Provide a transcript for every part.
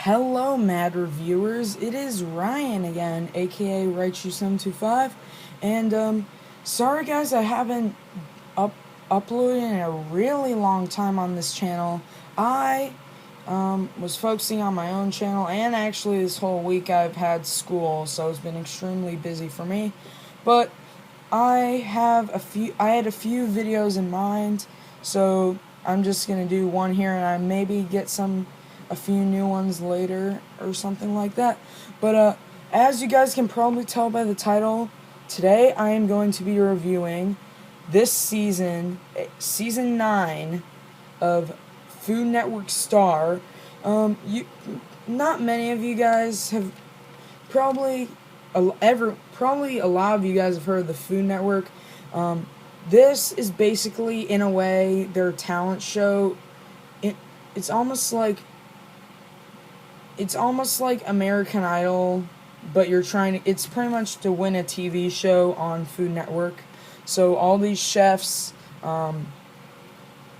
Hello, Mad Reviewers. It is Ryan again, aka Raichu725, and sorry guys, I haven't up uploaded in a really long time on this channel. I was focusing on my own channel, and actually this whole week I've had school, so it's been extremely busy for me. But I had a few videos in mind, so I'm just gonna do one here, and I maybe get a few new ones later or something like that. But as you guys can probably tell by the title, today I am going to be reviewing this season 9 of Food Network Star. Not many of you guys have probably probably a lot of you guys have heard of the Food Network. This is basically, in a way, their talent show. It's almost like American Idol, but it's pretty much to win a TV show on Food Network. So all these chefs, you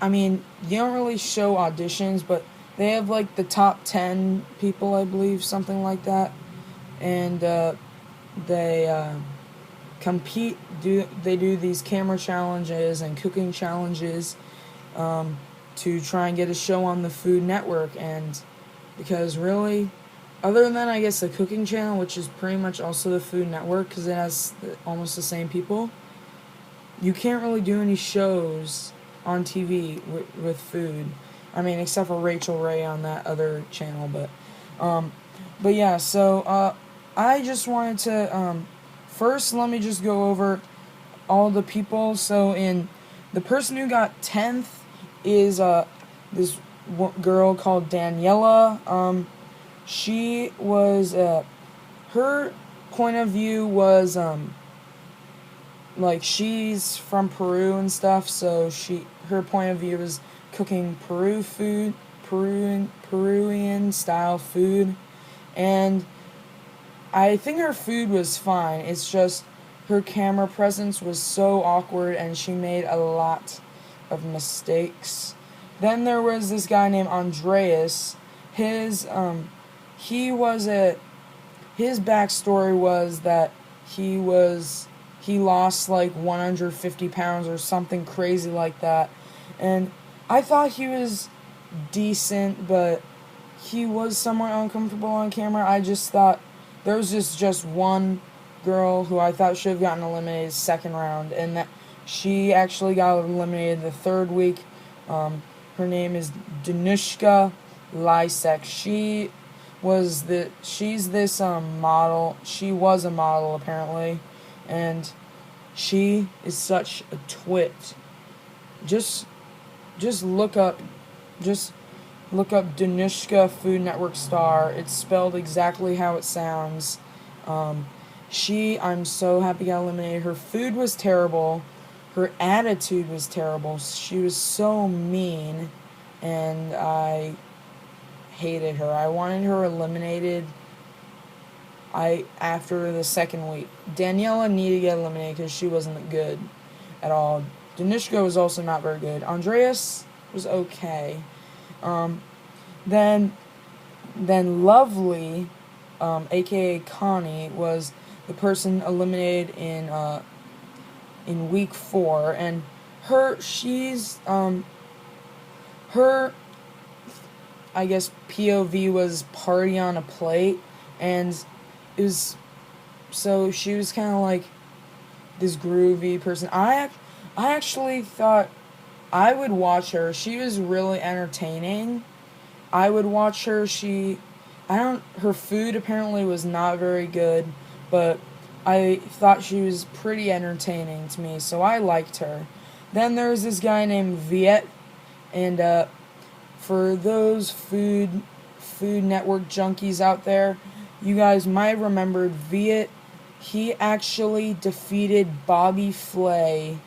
don't really show auditions, but they have like the top 10 people, I believe, something like that. And they compete. They do these camera challenges and cooking challenges to try and get a show on the Food Network. And because really, other than that, I guess the cooking channel, which is pretty much also the Food Network because it has almost the same people, you can't really do any shows on TV with food. Except for Rachel Ray on that other channel, but yeah. So I just wanted to first let me just go over all the people. So the person who got 10th is this girl called Daniela. She was her point of view was like, she's from Peru and stuff, so her point of view is cooking Peruvian style food, and I think her food was fine. It's just her camera presence was so awkward, and she made a lot of mistakes. Then there was this guy named Andreas. His backstory was that he lost like 150 pounds or something crazy like that. And I thought he was decent, but he was somewhat uncomfortable on camera. I just thought there was just one girl who I thought should have gotten eliminated second round, and that she actually got eliminated the third week. Her name is Danushka Lysek. She's this model. She was a model apparently, and she is such a twit. Just look up Danushka Food Network Star. It's spelled exactly how it sounds. I'm so happy got eliminated. Her food was terrible. Her attitude was terrible. She was so mean, and I hated her. I wanted her eliminated after the second week. Daniela needed to get eliminated because she wasn't good at all. Danushka was also not very good. Andreas was okay. Then Lovely, aka Connie, was the person eliminated in week 4, and her I guess POV was party on a plate, and so she was kind of like this groovy person. I actually thought I would watch her. She was really entertaining. I would watch her. Her food apparently was not very good, but I thought she was pretty entertaining to me, so I liked her. Then there's this guy named Viet, and for those Food Network junkies out there, you guys might have remembered Viet. He actually defeated Bobby Flay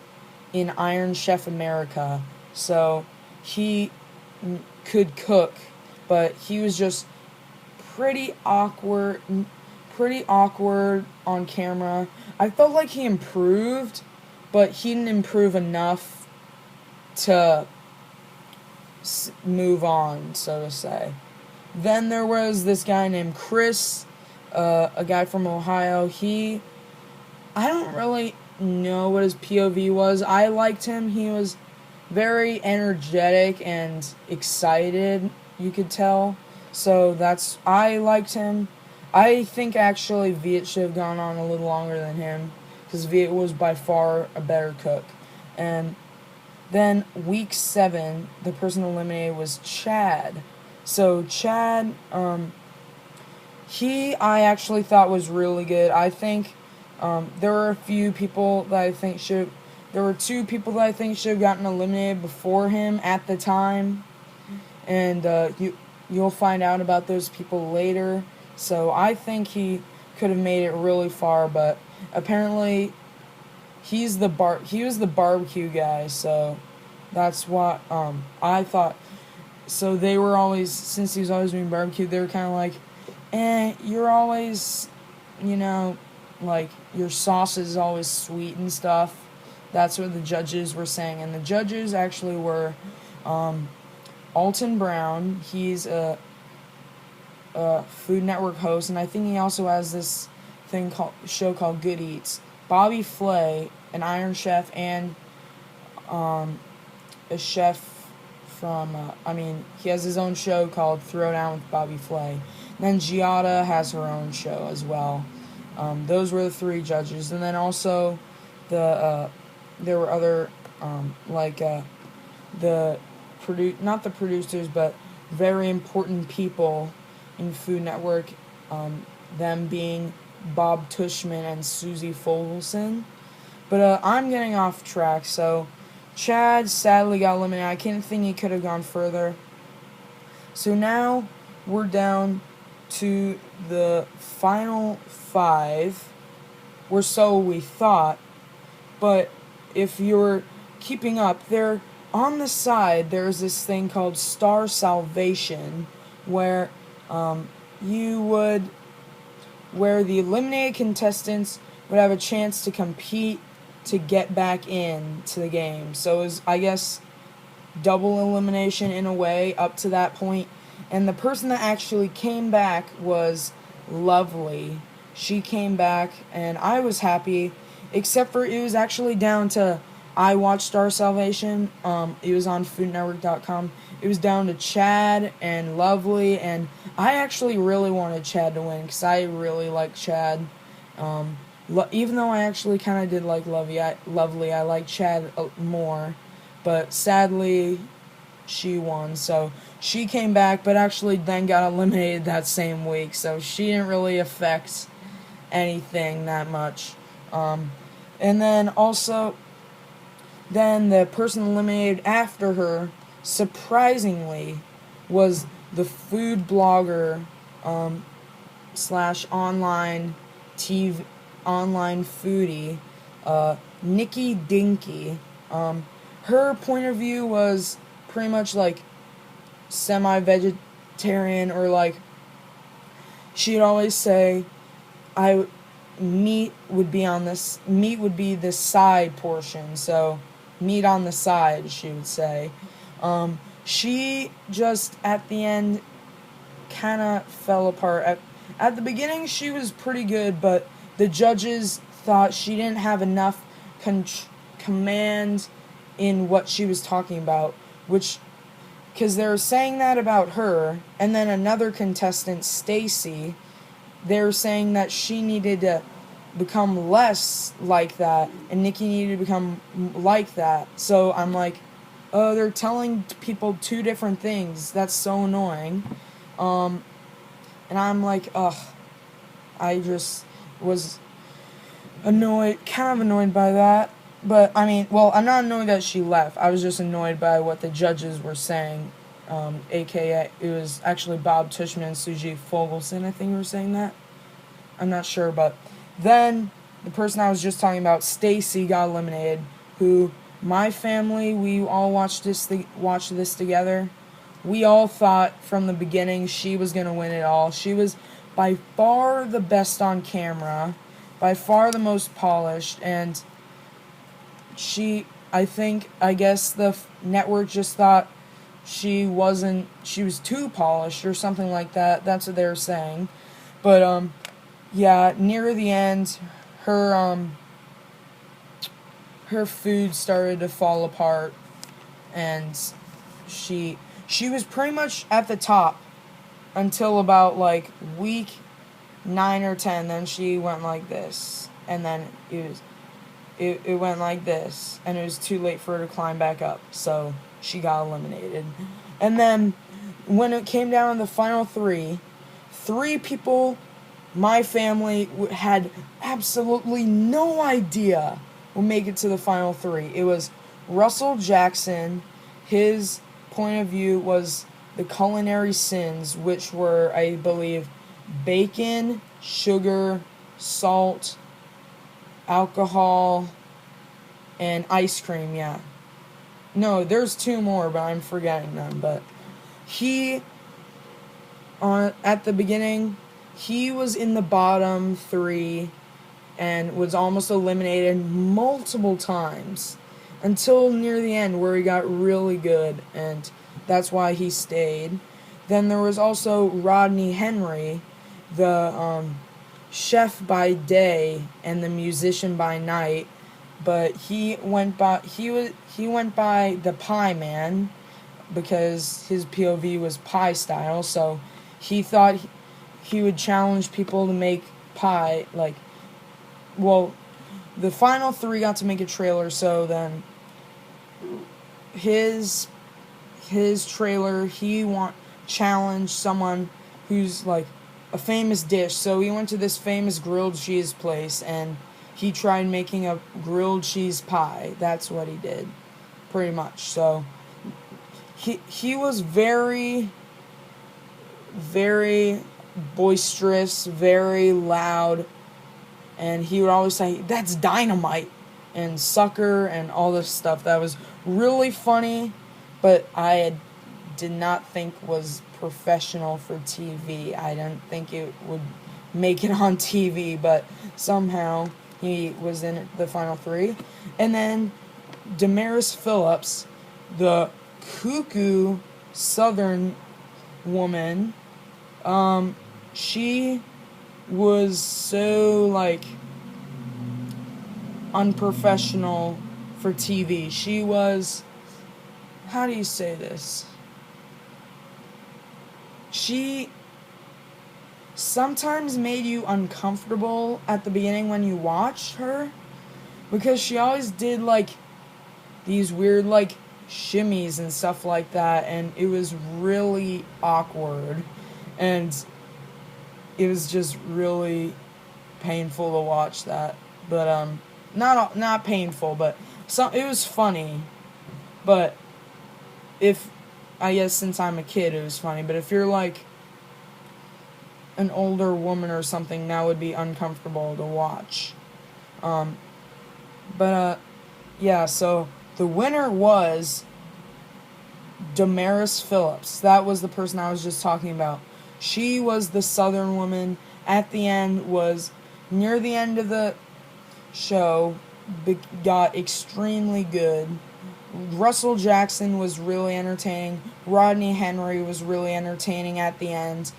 in Iron Chef America. So he could cook, but he was just pretty awkward on camera. I felt like he improved, but he didn't improve enough to move on, so to say. Then there was this guy named Chris, a guy from Ohio. I don't really know what his POV was. I liked him. He was very energetic and excited, you could tell. So I liked him. I think actually Viet should have gone on a little longer than him, because Viet was by far a better cook. And then week 7, the person eliminated was Chad. So Chad, I actually thought was really good. I think there were a few people that I think there were 2 people that I think should have gotten eliminated before him at the time, and you'll find out about those people later. So I think he could have made it really far, but apparently he was the barbecue guy, so that's what I thought. So they were always, since he was always doing barbecue, they were kind of like, you're always, like, your sauce is always sweet and stuff. That's what the judges were saying. And the judges actually were Alton Brown. He's a Food Network host, and I think he also has this show called Good Eats. Bobby Flay, an Iron Chef, and a chef from, he has his own show called Throwdown with Bobby Flay. And then Giada has her own show as well. Those were the 3 judges. And then also there were other, not the producers, but very important people in Food Network, them being Bob Tushman and Susie Fogelson. But I'm getting off track, so Chad sadly got eliminated. I can't think he could have gone further. So now we're down to the final 5, or so we thought. But if you're keeping up, there on the side there's this thing called Star Salvation, where where the eliminated contestants would have a chance to compete to get back in to the game. So it was, I guess, double elimination in a way up to that point. And the person that actually came back was Lovely. She came back, and I was happy, except for it was actually down to, I watched Star Salvation. It was on foodnetwork.com. It was down to Chad and Lovely, and I actually really wanted Chad to win, because I really like Chad. Even though I actually kind of did like Lovely, I like Chad more, but sadly, she won. So she came back, but actually then got eliminated that same week, so she didn't really affect anything that much. And then also, then the person eliminated after her, surprisingly, was the food blogger / online foodie, Nikki Dinky. Her point of view was pretty much like semi-vegetarian, or like, she'd always say, meat would be the side portion, so meat on the side, she would say. She just, at the end, kind of fell apart. At the beginning, she was pretty good, but the judges thought she didn't have enough command in what she was talking about, because they were saying that about her, and then another contestant, Stacy, they were saying that she needed to become less like that, and Nikki needed to become like that. So I'm like, oh, they're telling people 2 different things. That's so annoying. And I'm like, ugh. I just was kind of annoyed by that. But, I'm not annoyed that she left. I was just annoyed by what the judges were saying. AKA, it was actually Bob Tushman and Susie Fogelson, I think were saying that. I'm not sure, but then the person I was just talking about, Stacy, got eliminated, who, my family, we all watched this together. We all thought from the beginning she was going to win it all. She was by far the best on camera, by far the most polished, and I guess the network just thought she was too polished or something like that. That's what they were saying. But yeah, near the end, her food started to fall apart, and she was pretty much at the top until about like week 9 or 10. Then she went like this, and then it went like this, and it was too late for her to climb back up, so she got eliminated. And then when it came down to the final three people, my family had absolutely no idea would make it to the final three. It was Russell Jackson. His point of view was the culinary sins, which were, I believe, bacon, sugar, salt, alcohol, and ice cream, yeah. No, there's 2 more, but I'm forgetting them. But he, at the beginning, he was in the bottom 3 and was almost eliminated multiple times until near the end where he got really good, and that's why he stayed. Then there was also Rodney Henry, the chef by day and the musician by night, but he went by the Pie Man because his POV was pie style, so he thought he would challenge people to make pie. The final 3 got to make a trailer, so then his trailer, challenged someone who's like a famous dish. So he went to this famous grilled cheese place and he tried making a grilled cheese pie. That's what he did, pretty much. So he was very, very boisterous, very loud, and he would always say, "That's dynamite," and "sucker," and all this stuff. That was really funny, but I did not think was professional for TV. I didn't think it would make it on TV, but somehow he was in the final 3. And then Damaris Phillips, the cuckoo Southern woman, she was so unprofessional for TV. She was, how do you say this? She sometimes made you uncomfortable at the beginning when you watched her, because she always did these weird shimmies and stuff like that, and it was really awkward, and it was just really painful to watch that. But not painful, but it was funny. But I guess since I'm a kid, it was funny. But if you're an older woman or something, that would be uncomfortable to watch. Yeah, so the winner was Damaris Phillips. That was the person I was just talking about. She was the Southern woman. At the end, near the end of the show, got extremely good. Russell Jackson was really entertaining. Rodney Henry was really entertaining at the end.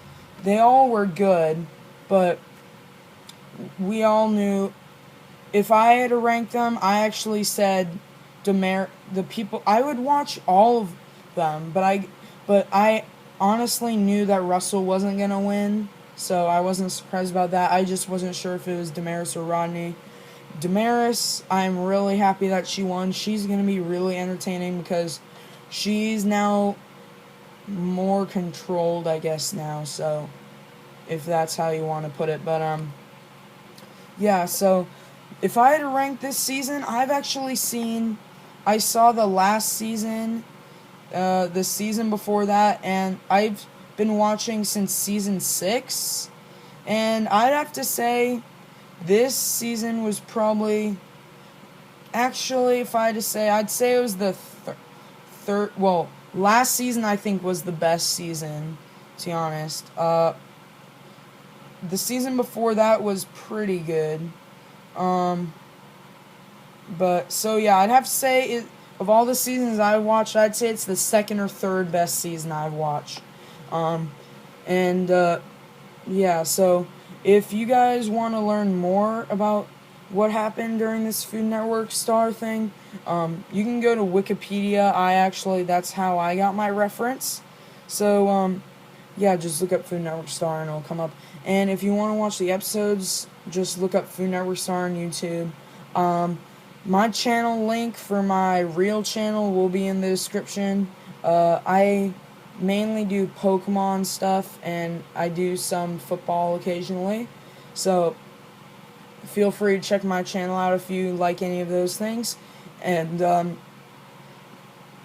They all were good, but we all knew, if I had to rank them, I actually said the people, I would watch all of them, but I honestly knew that Russell wasn't going to win, so I wasn't surprised about that. I just wasn't sure if it was Damaris or Rodney. Damaris, I'm really happy that she won. She's going to be really entertaining because she's now more controlled, I guess, now, so if that's how you want to put it. But yeah, so if I had to rank this season, I saw the last season, the season before that, and I've been watching since season 6, and I'd have to say this season was probably, actually, if I had to say, I'd say it was the third, last season I think was the best season, to be honest. The season before that was pretty good. But, so yeah, I'd have to say of all the seasons I've watched, I'd say it's the second or third best season I've watched. And yeah, so if you guys want to learn more about what happened during this Food Network star thing, you can go to Wikipedia. That's how I got my reference. So, yeah, just look up Food Network star and it'll come up. And if you want to watch the episodes, just look up Food Network star on YouTube. My channel link for my real channel will be in the description. I mainly do Pokemon stuff, and I do some football occasionally. So, feel free to check my channel out if you like any of those things. And,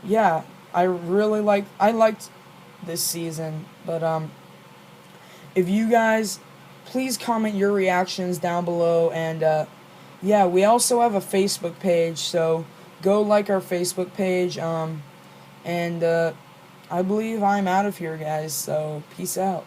yeah, I liked this season. But, if you guys, please comment your reactions down below. And, yeah, we also have a Facebook page, so go like our Facebook page. And I believe I'm out of here, guys, so peace out.